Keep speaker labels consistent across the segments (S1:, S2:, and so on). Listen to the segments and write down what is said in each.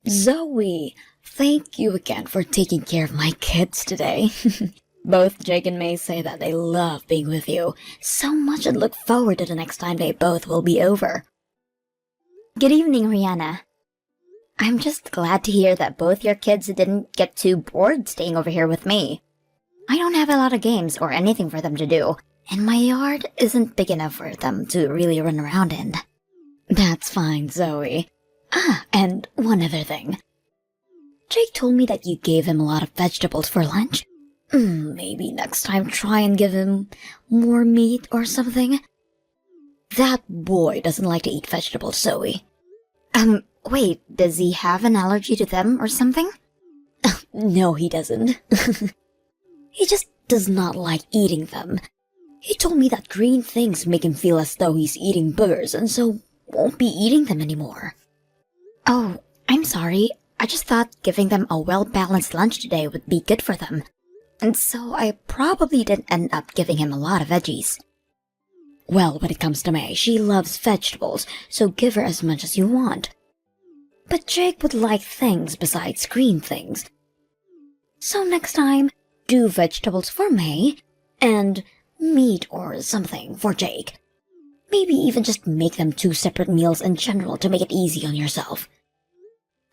S1: Zoe, thank you again for taking care of my kids today. Both Jake and May say that they love being with you so much and look forward to the next time they both will be over.
S2: Good evening, Rihanna. I'm just glad to hear that both your kids didn't get too bored staying over here with me. I don't have a lot of games or anything for them to do, and my yard isn't big enough for them to really run around in.
S1: That's fine, Zoe. And one other thing. Jake told me that you gave him a lot of vegetables for lunch. Maybe next time try and give him more meat or something. That boy doesn't like to eat vegetables, Zoe.
S2: Wait, does he have an allergy to them or something?
S1: No, he doesn't. He just does not like eating them. He told me that green things make him feel as though he's eating boogers and so won't be eating them anymore.
S2: Oh, I'm sorry. I just thought giving them a well-balanced lunch today would be good for them. And so I probably didn't end up giving him a lot of veggies.
S1: Well, when it comes to May, she loves vegetables, so give her as much as you want. But Jake would like things besides green things. So next time, do vegetables for May, and meat or something for Jake. Maybe even just make them two separate meals in general to make it easy on yourself.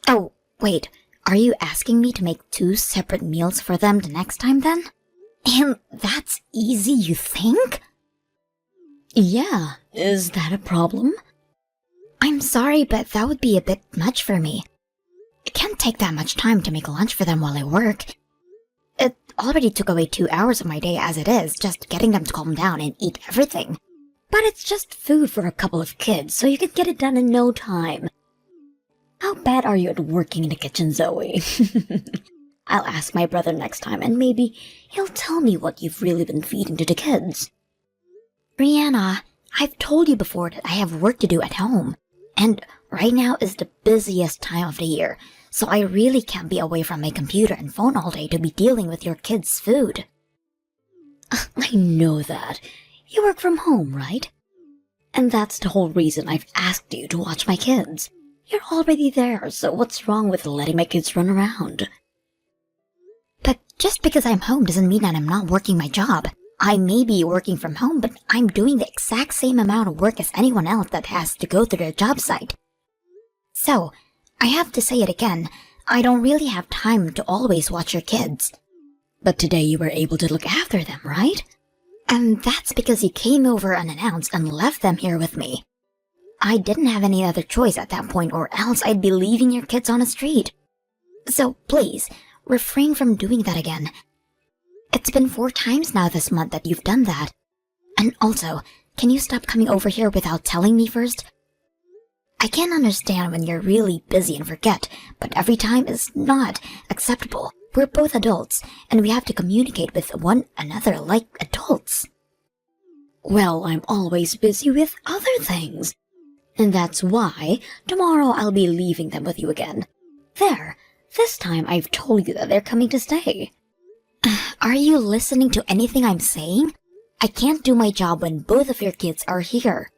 S2: Oh, wait, are you asking me to make two separate meals for them the next time then? And that's easy, you think?
S1: Yeah, is that a problem?
S2: I'm sorry, but that would be a bit much for me. It can't take that much time to make lunch for them while I work. It already took away 2 hours of my day as it is, just getting them to calm down and eat everything.
S1: But it's just food for a couple of kids, so you can get it done in no time. How bad are you at working in the kitchen, Zoe? I'll ask my brother next time, and maybe he'll tell me what you've really been feeding to the kids.
S2: Rihanna, I've told you before that I have work to do at home. And right now is the busiest time of the year, so I really can't be away from my computer and phone all day to be dealing with your kids' food.
S1: I know that. You work from home, right? And that's the whole reason I've asked you to watch my kids. You're already there, so what's wrong with letting my kids run around?
S2: But just because I'm home doesn't mean that I'm not working my job. I may be working from home, but I'm doing the exact same amount of work as anyone else that has to go to their job site. So, I have to say it again, I don't really have time to always watch your kids.
S1: But today you were able to look after them, right?
S2: And that's because you came over unannounced and left them here with me. I didn't have any other choice at that point, or else I'd be leaving your kids on the street. So please, refrain from doing that again. It's been 4 times now this month that you've done that. And also, can you stop coming over here without telling me first? I can understand when you're really busy and forget, but every time is not acceptable. We're both adults, and we have to communicate with one another like adults.
S1: Well, I'm always busy with other things. And that's why tomorrow I'll be leaving them with you again. There, this time I've told you that they're coming to stay.
S2: Are you listening to anything I'm saying? I can't do my job when both of your kids are here.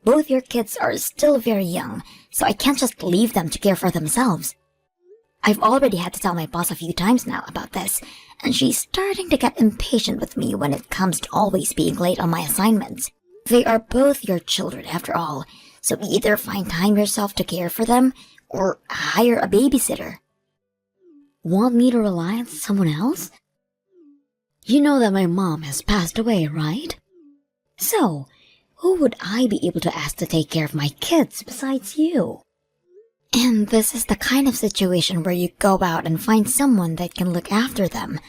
S2: Both your kids are still very young, so I can't just leave them to care for themselves. I've already had to tell my boss a few times now about this, and she's starting to get impatient with me when it comes to always being late on my assignments. They are both your children after all, so either find time yourself to care for them, or hire a babysitter.
S1: Want me to rely on someone else? You know that my mom has passed away, right? So, who would I be able to ask to take care of my kids besides you?
S2: And this is the kind of situation where you go out and find someone that can look after them.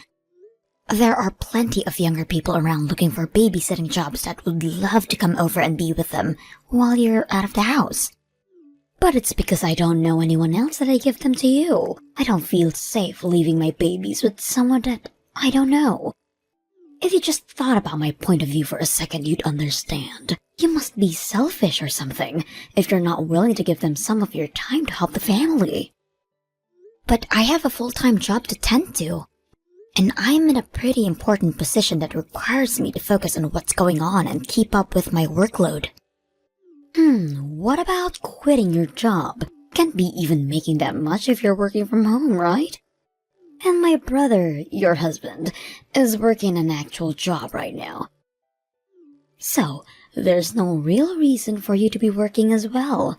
S2: There are plenty of younger people around looking for babysitting jobs that would love to come over and be with them while you're out of the house.
S1: But it's because I don't know anyone else that I give them to you. I don't feel safe leaving my babies with someone that I don't know. If you just thought about my point of view for a second, you'd understand. You must be selfish or something if you're not willing to give them some of your time to help the family.
S2: But I have a full-time job to tend to. And I'm in a pretty important position that requires me to focus on what's going on and keep up with my workload.
S1: What about quitting your job? Can't be even making that much if you're working from home, right? And my brother, your husband, is working an actual job right now. So, there's no real reason for you to be working as well.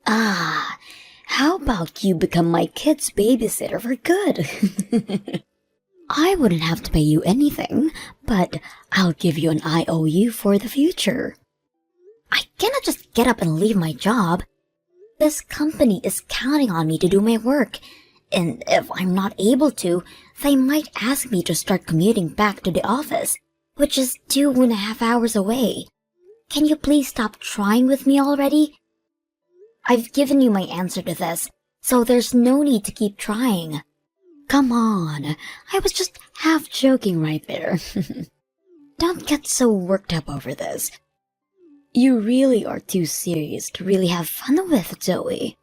S1: Ah, how about you become my kid's babysitter for good? I wouldn't have to pay you anything, but I'll give you an IOU for the future. I cannot just get up and leave my job. This company is counting on me to do my work, and if I'm not able to, they might ask me to start commuting back to the office, which is 2.5 hours away. Can you please stop trying with me already? I've given you my answer to this, so there's no need to keep trying. Come on, I was just half joking right there. Don't get so worked up over this. You really are too serious to really have fun with, Zoe.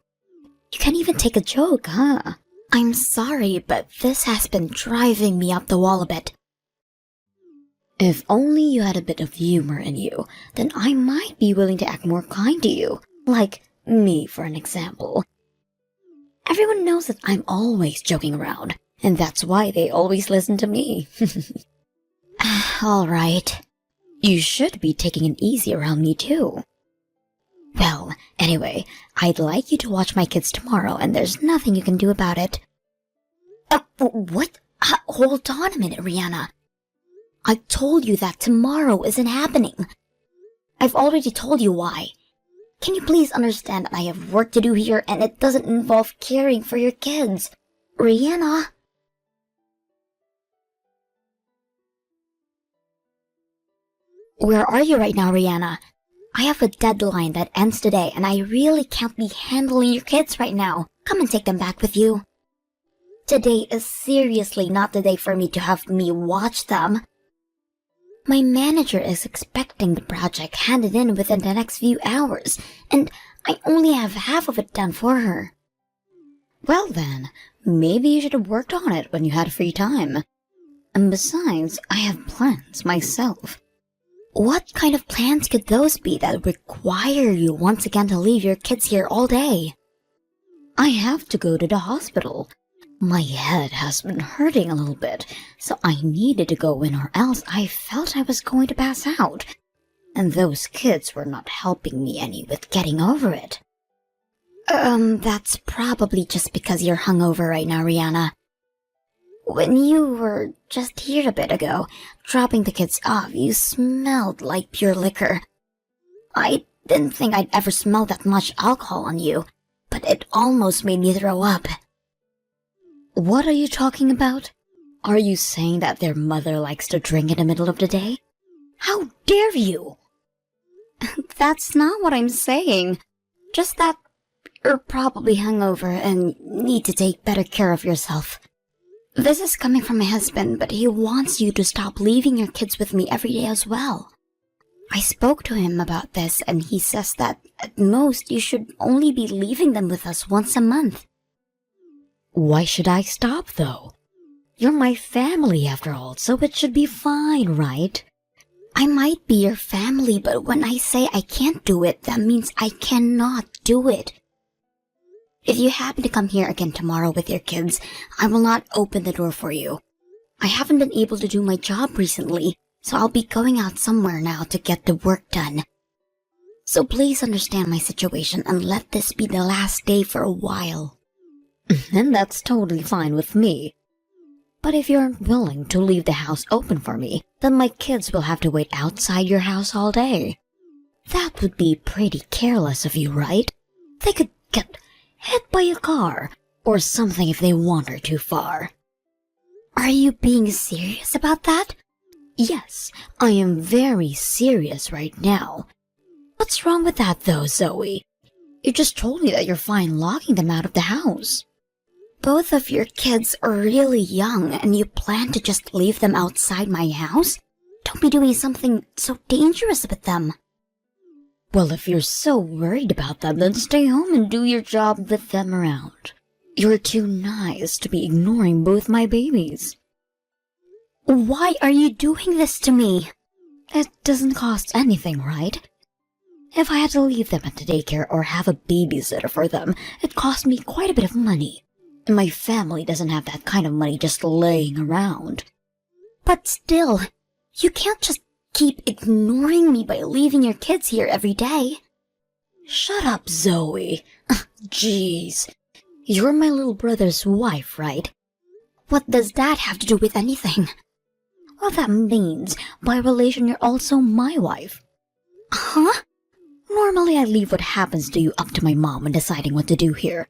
S1: You can't even take a joke, huh? I'm sorry, but this has been driving me up the wall a bit. If only you had a bit of humor in you, then I might be willing to act more kind to you. Like me, for an example. Everyone knows that I'm always joking around, and that's why they always listen to me. All right. You should be taking it easy around me too. Well, anyway, I'd like you to watch my kids tomorrow, and there's nothing you can do about it. What? Hold on a minute, Rihanna. I told you that tomorrow isn't happening. I've already told you why. Can you please understand that I have work to do here and it doesn't involve caring for your kids? Rihanna? Where are you right now, Rihanna? I have a deadline that ends today and I really can't be handling your kids right now. Come and take them back with you. Today is seriously not the day for me to have me watch them. My manager is expecting the project handed in within the next few hours, and I only have half of it done for her. Well then, maybe you should have worked on it when you had free time. And besides, I have plans myself. What kind of plans could those be that require you once again to leave your kids here all day? I have to go to the hospital. My head has been hurting a little bit, so I needed to go in or else I felt I was going to pass out. And those kids were not helping me any with getting over it. That's probably just because you're hungover right now, Rihanna. When you were just here a bit ago, dropping the kids off, you smelled like pure liquor. I didn't think I'd ever smell that much alcohol on you, but it almost made me throw up. What are you talking about? Are you saying that their mother likes to drink in the middle of the day? How dare you? That's not what I'm saying. Just that you're probably hungover and need to take better care of yourself. This is coming from my husband, but he wants you to stop leaving your kids with me every day as well. I spoke to him about this and he says that at most you should only be leaving them with us once a month. Why should I stop, though? You're my family, after all, so it should be fine, right? I might be your family, but when I say I can't do it, that means I cannot do it. If you happen to come here again tomorrow with your kids, I will not open the door for you. I haven't been able to do my job recently, so I'll be going out somewhere now to get the work done. So please understand my situation and let this be the last day for a while. And that's totally fine with me. But if you're willing to leave the house open for me, then my kids will have to wait outside your house all day. That would be pretty careless of you, right? They could get hit by a car or something if they wander too far. Are you being serious about that? Yes, I am very serious right now. What's wrong with that though, Zoe? You just told me that you're fine locking them out of the house. Both of your kids are really young and you plan to just leave them outside my house? Don't be doing something so dangerous with them. Well, if you're so worried about them, then stay home and do your job with them around. You're too nice to be ignoring both my babies. Why are you doing this to me? It doesn't cost anything, right? If I had to leave them at the daycare or have a babysitter for them, it cost me quite a bit of money. And my family doesn't have that kind of money just laying around.
S2: But still, you can't just keep ignoring me by leaving your kids here every day.
S1: Shut up, Zoe. Jeez. You're my little brother's wife, right?
S2: What does that have to do with anything?
S1: Well, that means, by relation, you're also my wife.
S2: Huh?
S1: Normally, I leave what happens to you up to my mom when deciding what to do here.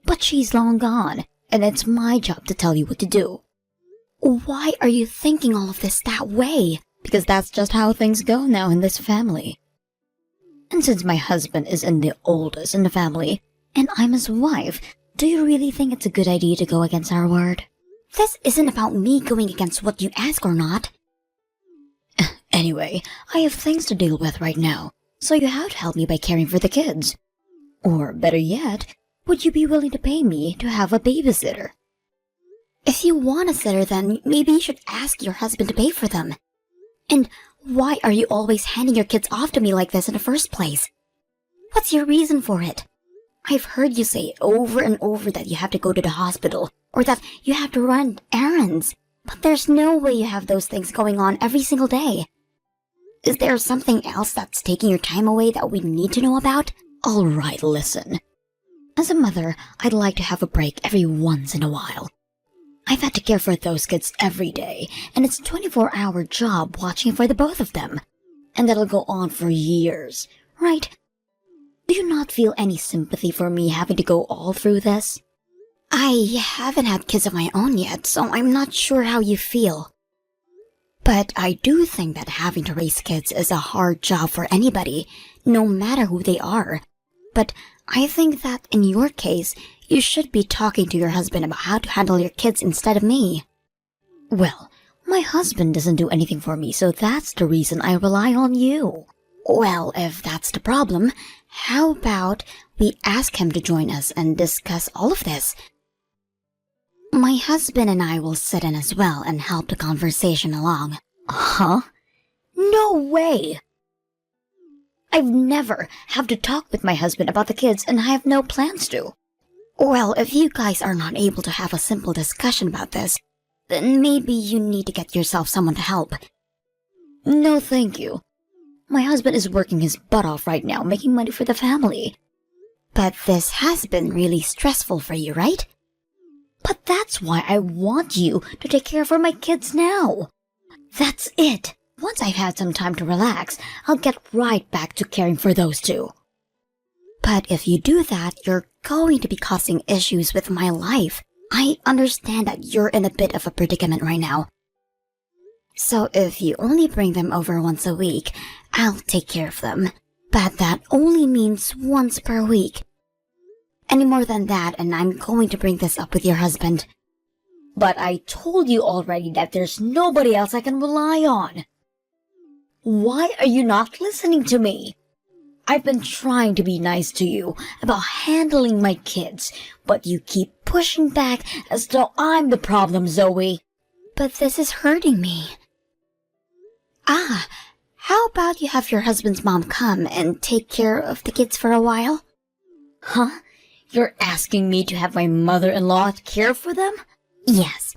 S1: But she's long gone, and it's my job to tell you what to do.
S2: Why are you thinking all of this that way?
S1: Because that's just how things go now in this family. And since my husband is the oldest in the family, and I'm his wife, do you really think it's a good idea to go against our word?
S2: This isn't about me going against what you ask or not.
S1: Anyway, I have things to deal with right now, so you have to help me by caring for the kids. Or better yet, would you be willing to pay me to have a babysitter?
S2: If you want a sitter, then maybe you should ask your husband to pay for them. And why are you always handing your kids off to me like this in the first place? What's your reason for it? I've heard you say over and over that you have to go to the hospital, or that you have to run errands, but there's no way you have those things going on every single day. Is there something else that's taking your time away that we need to know about?
S1: All right, listen. As a mother, I'd like to have a break every once in a while. I've had to care for those kids every day, and it's a 24-hour job watching for the both of them. And that'll go on for years, right? Do you not feel any sympathy for me having to go all through this?
S2: I haven't had kids of my own yet, so I'm not sure how you feel. But I do think that having to raise kids is a hard job for anybody, no matter who they are. But I think that in your case, you should be talking to your husband about how to handle your kids instead of me.
S1: Well, my husband doesn't do anything for me, so that's the reason I rely on you.
S2: Well, if that's the problem, how about we ask him to join us and discuss all of this? My husband and I will sit in as well and help the conversation along.
S1: Huh? No way! I've never had to talk with my husband about the kids, and I have no plans to.
S2: Well, if you guys are not able to have a simple discussion about this, then maybe you need to get yourself someone to help.
S1: No, thank you. My husband is working his butt off right now, making money for the family.
S2: But this has been really stressful for you, right?
S1: But that's why I want you to take care of my kids now. That's it. Once I've had some time to relax, I'll get right back to caring for those two.
S2: But if you do that, you're going to be causing issues with my life. I understand that you're in a bit of a predicament right now. So if you only bring them over once a week, I'll take care of them. But that only means once per week. Any more than that, and I'm going to bring this up with your husband.
S1: But I told you already that there's nobody else I can rely on. Why are you not listening to me? I've been trying to be nice to you about handling my kids, but you keep pushing back as though I'm the problem, Zoe.
S2: But this is hurting me. How about you have your husband's mom come and take care of the kids for a while?
S1: Huh? You're asking me to have my mother-in-law care for them?
S2: Yes.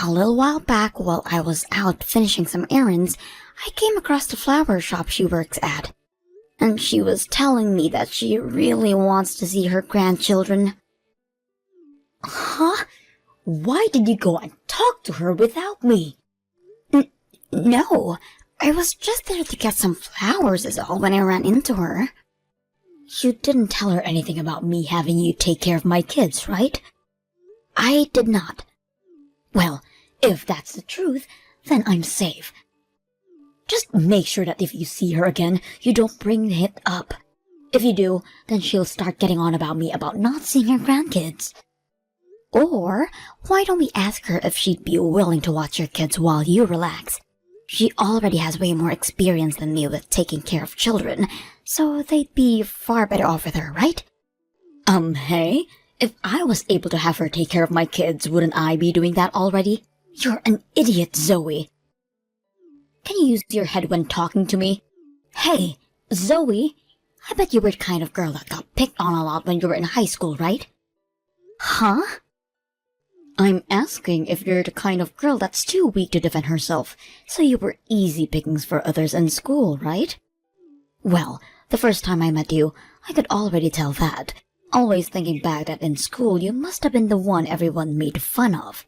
S2: A little while back, while I was out finishing some errands, I came across the flower shop she works at. And she was telling me that she really wants to see her grandchildren.
S1: Huh? Why did you go and talk to her without me?
S2: No, I was just there to get some flowers is all when I ran into her.
S1: You didn't tell her anything about me having you take care of my kids, right?
S2: I did not.
S1: Well, if that's the truth, then I'm safe. Just make sure that if you see her again, you don't bring it up. If you do, then she'll start getting on about me about not seeing her grandkids.
S2: Or, why don't we ask her if she'd be willing to watch your kids while you relax? She already has way more experience than me with taking care of children, so they'd be far better off with her, right?
S1: Hey? If I was able to have her take care of my kids, wouldn't I be doing that already? You're an idiot, Zoe. Can you use your head when talking to me? Hey, Zoe, I bet you were the kind of girl that got picked on a lot when you were in high school, right?
S2: Huh?
S1: I'm asking if you're the kind of girl that's too weak to defend herself, so you were easy pickings for others in school, right? Well, the first time I met you, I could already tell that. Always thinking back that in school you must have been the one everyone made fun of.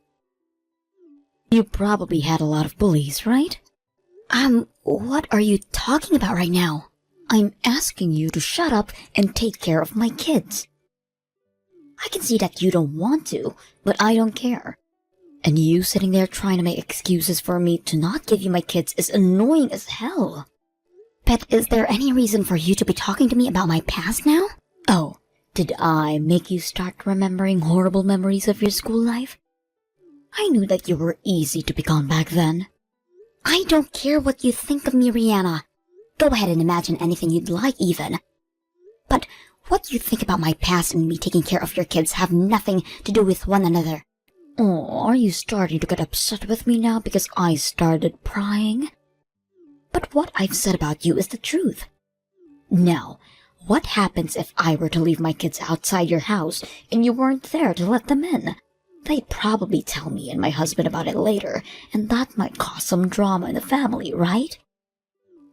S1: You probably had a lot of bullies, right?
S2: What are you talking about right now?
S1: I'm asking you to shut up and take care of my kids. I can see that you don't want to, but I don't care. And you sitting there trying to make excuses for me to not give you my kids is annoying as hell.
S2: But is there any reason for you to be talking to me about my past now?
S1: Oh, did I make you start remembering horrible memories of your school life? I knew that you were easy to pick on back then.
S2: I don't care what you think of me, Rihanna. Go ahead and imagine anything you'd like even. But what you think about my past and me taking care of your kids have nothing to do with one another.
S1: Oh, are you starting to get upset with me now because I started prying? But what I've said about you is the truth. Now, what happens if I were to leave my kids outside your house and you weren't there to let them in? They'd probably tell me and my husband about it later, and that might cause some drama in the family, right?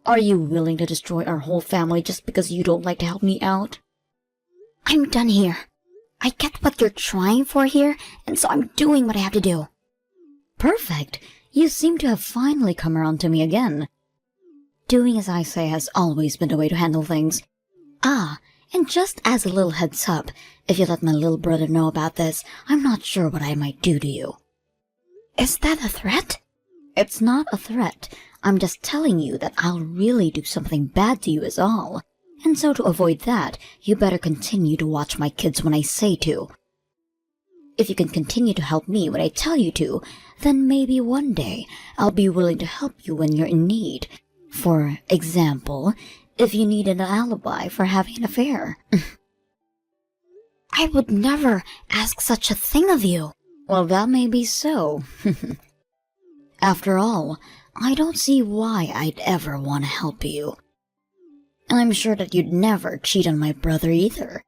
S1: Are you willing to destroy our whole family just because you don't like to help me out?
S2: I'm done here. I get what you're trying for here, and so I'm doing what I have to do.
S1: Perfect. You seem to have finally come around to me again. Doing as I say has always been the way to handle things. Ah, and just as a little heads up, if you let my little brother know about this, I'm not sure what I might do to you.
S2: Is that a threat?
S1: It's not a threat. I'm just telling you that I'll really do something bad to you is all. And so to avoid that, you better continue to watch my kids when I say to. If you can continue to help me when I tell you to, then maybe one day I'll be willing to help you when you're in need. For example, if you need an alibi for having an affair.
S2: I would never ask such a thing of you.
S1: Well, that may be so. After all, I don't see why I'd ever want to help you. And I'm sure that you'd never cheat on my brother either.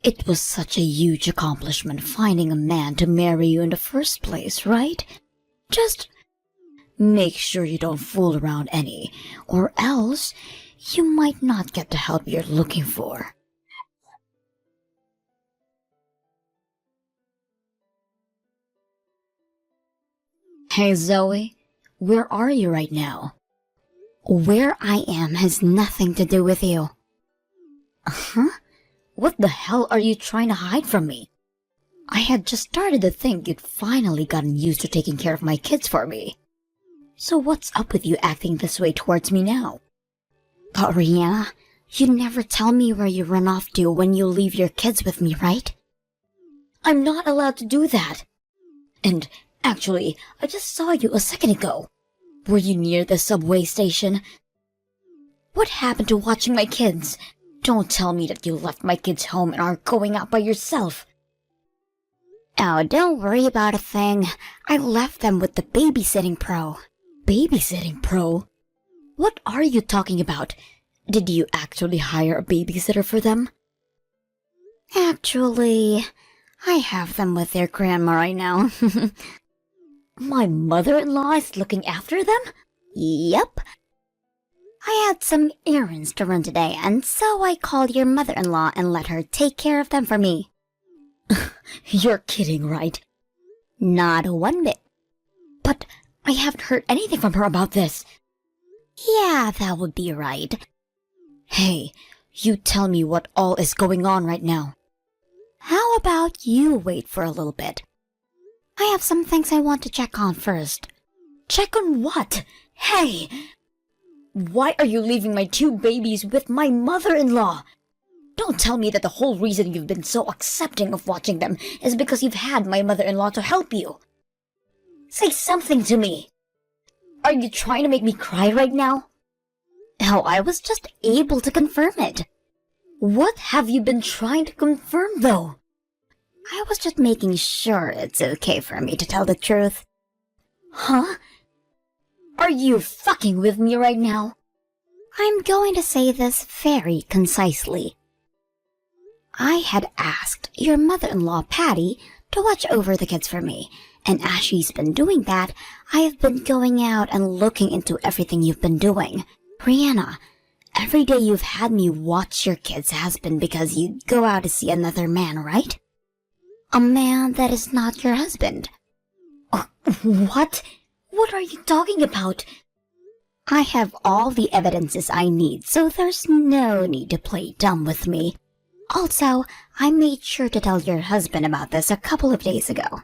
S1: It was such a huge accomplishment finding a man to marry you in the first place, right? Just make sure you don't fool around any, or else you might not get the help you're looking for. Hey Zoe, where are you right now?
S2: Where I am has nothing to do with you.
S1: Huh? What the hell are you trying to hide from me? I had just started to think you'd finally gotten used to taking care of my kids for me. So what's up with you acting this way towards me now?
S2: But Rihanna, you never tell me where you run off to when you leave your kids with me, right?
S1: I'm not allowed to do that. And actually, I just saw you a second ago. Were you near the subway station? What happened to watching my kids? Don't tell me that you left my kids home and are going out by yourself.
S2: Oh, don't worry about a thing. I left them with the babysitting pro.
S1: Babysitting pro? What are you talking about? Did you actually hire a babysitter for them?
S2: Actually, I have them with their grandma right now.
S1: My mother-in-law is looking after them?
S2: Yep. I had some errands to run today, and so I called your mother-in-law and let her take care of them for me.
S1: You're kidding, right?
S2: Not one bit.
S1: But I haven't heard anything from her about this.
S2: Yeah, that would be right.
S1: Hey, you tell me what all is going on right now.
S2: How about you wait for a little bit? I have some things I want to check on first.
S1: Check on what? Hey! Why are you leaving my two babies with my mother-in-law? Don't tell me that the whole reason you've been so accepting of watching them is because you've had my mother-in-law to help you. Say something to me. Are you trying to make me cry right now?
S2: Oh, I was just able to confirm it.
S1: What have you been trying to confirm, though?
S2: I was just making sure it's okay for me to tell the truth.
S1: Huh? Are you fucking with me right now?
S2: I'm going to say this very concisely. I had asked your mother-in-law, Patty, to watch over the kids for me, and as she's been doing that, I have been going out and looking into everything you've been doing. Brianna, every day you've had me watch your kids has been because you go out to see another man, right? A man that is not your husband.
S1: What? What are you talking about?
S2: I have all the evidences I need, so there's no need to play dumb with me. Also, I made sure to tell your husband about this a couple of days ago.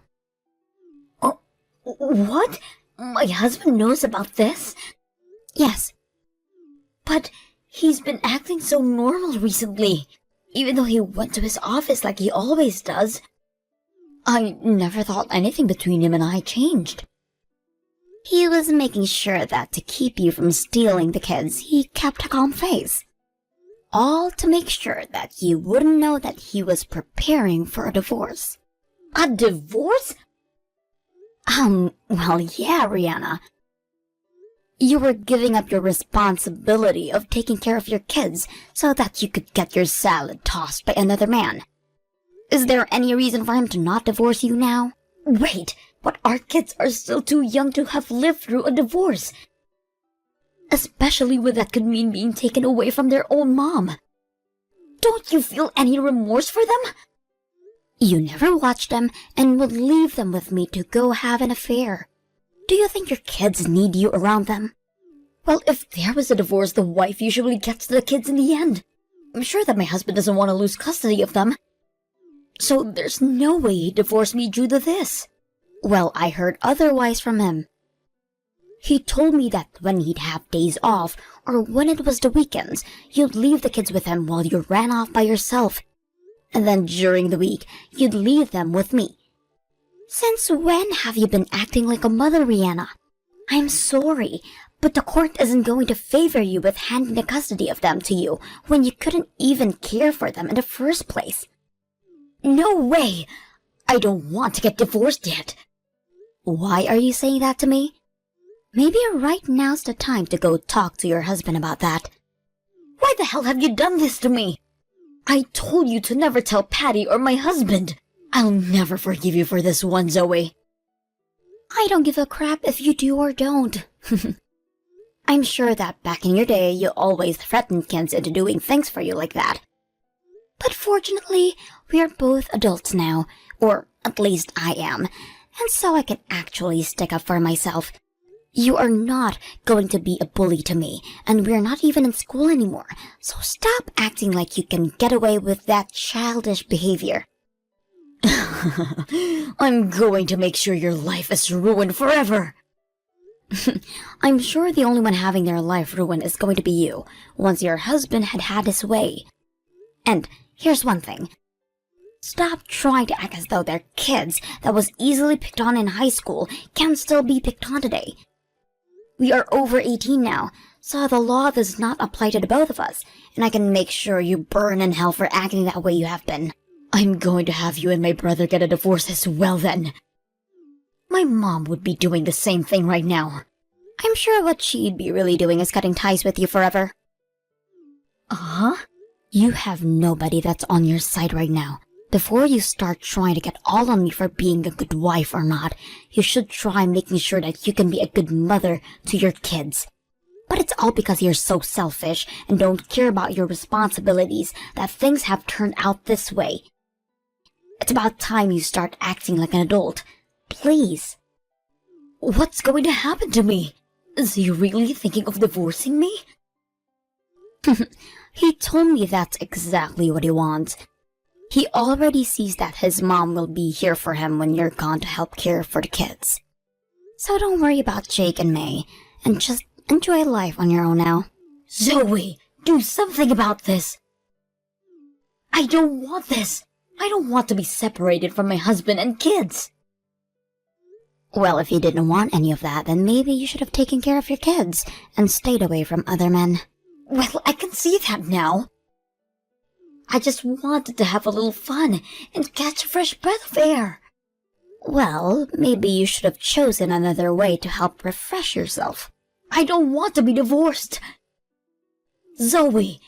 S1: Oh, what? My husband knows about this?
S2: Yes.
S1: But he's been acting so normal recently, even though he went to his office like he always does. I never thought anything between him and I changed.
S2: He was making sure that to keep you from stealing the kids, he kept a calm face. All to make sure that you wouldn't know that he was preparing for a divorce.
S1: A divorce?
S2: Well, yeah, Rihanna. You were giving up your responsibility of taking care of your kids so that you could get your salad tossed by another man. Is there any reason for him to not divorce you now?
S1: Wait, but our kids are still too young to have lived through a divorce. Especially when that could mean being taken away from their own mom. Don't you feel any remorse for them?
S2: You never watched them and would leave them with me to go have an affair. Do you think your kids need you around them?
S1: Well, if there was a divorce, the wife usually gets the kids in the end. I'm sure that my husband doesn't want to lose custody of them. So there's no way he'd divorce me due to this.
S2: Well, I heard otherwise from him. He told me that when he'd have days off, or when it was the weekends, you'd leave the kids with him while you ran off by yourself. And then during the week, you'd leave them with me. Since when have you been acting like a mother, Rihanna? I'm sorry, but the court isn't going to favor you with handing the custody of them to you when you couldn't even care for them in the first place.
S1: No way! I don't want to get divorced yet.
S2: Why are you saying that to me? Maybe right now's the time to go talk to your husband about that.
S1: Why the hell have you done this to me? I told you to never tell Patty or my husband. I'll never forgive you for this one, Zoe.
S2: I don't give a crap if you do or don't. I'm sure that back in your day you always threatened kids into doing things for you like that. But fortunately, we are both adults now, or at least I am, and so I can actually stick up for myself. You are not going to be a bully to me, and we're not even in school anymore, so stop acting like you can get away with that childish behavior.
S1: I'm going to make sure your life is ruined forever.
S2: I'm sure the only one having their life ruined is going to be you, once your husband had had his way. And here's one thing. Stop trying to act as though their kids that was easily picked on in high school can still be picked on today. We are over 18 now, so the law does not apply to the both of us, and I can make sure you burn in hell for acting that way you have been.
S1: I'm going to have you and my brother get a divorce as well then. My mom would be doing the same thing right now.
S2: I'm sure what she'd be really doing is cutting ties with you forever.
S1: Uh-huh?
S2: You have nobody that's on your side right now. Before you start trying to get all on me for being a good wife or not, you should try making sure that you can be a good mother to your kids. But it's all because you're so selfish and don't care about your responsibilities that things have turned out this way. It's about time you start acting like an adult. Please.
S1: What's going to happen to me? Is he really thinking of divorcing me?
S2: He told me that's exactly what he wants. He already sees that his mom will be here for him when you're gone to help care for the kids. So don't worry about Jake and May, and just enjoy life on your own now.
S1: Zoe, do something about this. I don't want this. I don't want to be separated from my husband and kids.
S2: Well, if you didn't want any of that, then maybe you should have taken care of your kids and stayed away from other men.
S1: Well, I can see that now. I just wanted to have a little fun and catch a fresh breath of air.
S2: Well, maybe you should have chosen another way to help refresh yourself.
S1: I don't want to be divorced. Zoe,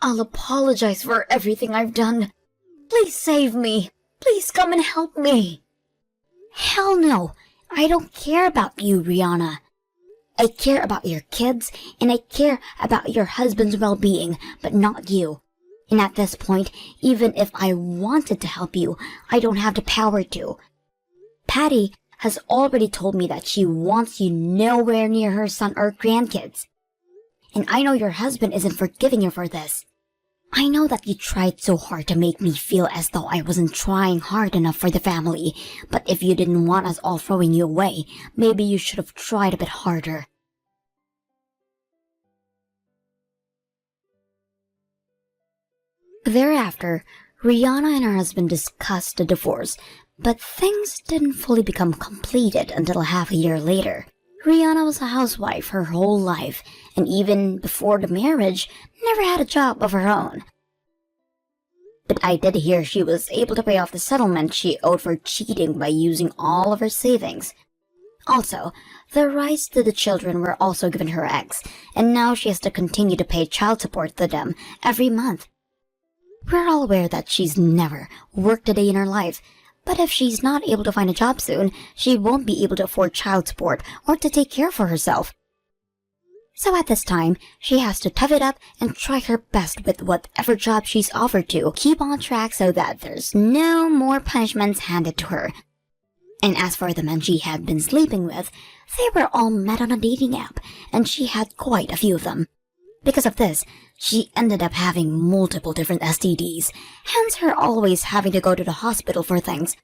S1: I'll apologize for everything I've done. Please save me. Please come and help me.
S2: Hell no. I don't care about you, Rihanna. I care about your kids, and I care about your husband's well-being, but not you. And at this point, even if I wanted to help you, I don't have the power to. Patty has already told me that she wants you nowhere near her son or grandkids. And I know your husband isn't forgiving you for this. I know that you tried so hard to make me feel as though I wasn't trying hard enough for the family, but if you didn't want us all throwing you away, maybe you should have tried a bit harder. Thereafter, Rihanna and her husband discussed the divorce, but things didn't fully become completed until half a year later. Rihanna was a housewife her whole life, and even before the marriage, never had a job of her own. But I did hear she was able to pay off the settlement she owed for cheating by using all of her savings. Also, the rights to the children were also given her ex, and now she has to continue to pay child support to them every month. We're all aware that she's never worked a day in her life, but if she's not able to find a job soon, she won't be able to afford child support or to take care for herself. So at this time, she has to tough it up and try her best with whatever job she's offered to keep on track so that there's no more punishments handed to her. And as for the men she had been sleeping with, they were all met on a dating app, and she had quite a few of them. Because of this, she ended up having multiple different STDs, hence her always having to go to the hospital for things.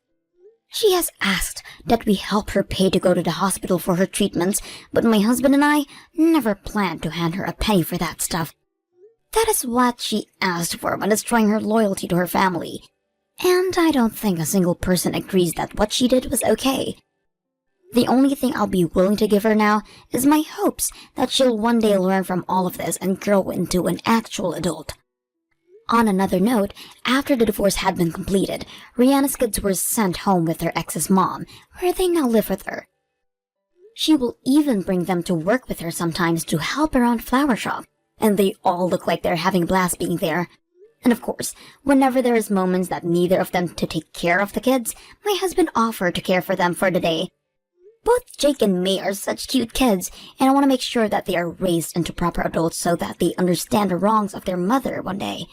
S2: She has asked that we help her pay to go to the hospital for her treatments, but my husband and I never planned to hand her a penny for that stuff. That is what she asked for when destroying her loyalty to her family. And I don't think a single person agrees that what she did was okay. The only thing I'll be willing to give her now is my hopes that she'll one day learn from all of this and grow into an actual adult. On another note, after the divorce had been completed, Rihanna's kids were sent home with their ex's mom, where they now live with her. She will even bring them to work with her sometimes to help around flower shop, and they all look like they're having a blast being there. And of course, whenever there is moments that neither of them to take care of the kids, my husband offered to care for them for the day. Both Jake and May are such cute kids, and I want to make sure that they are raised into proper adults so that they understand the wrongs of their mother one day.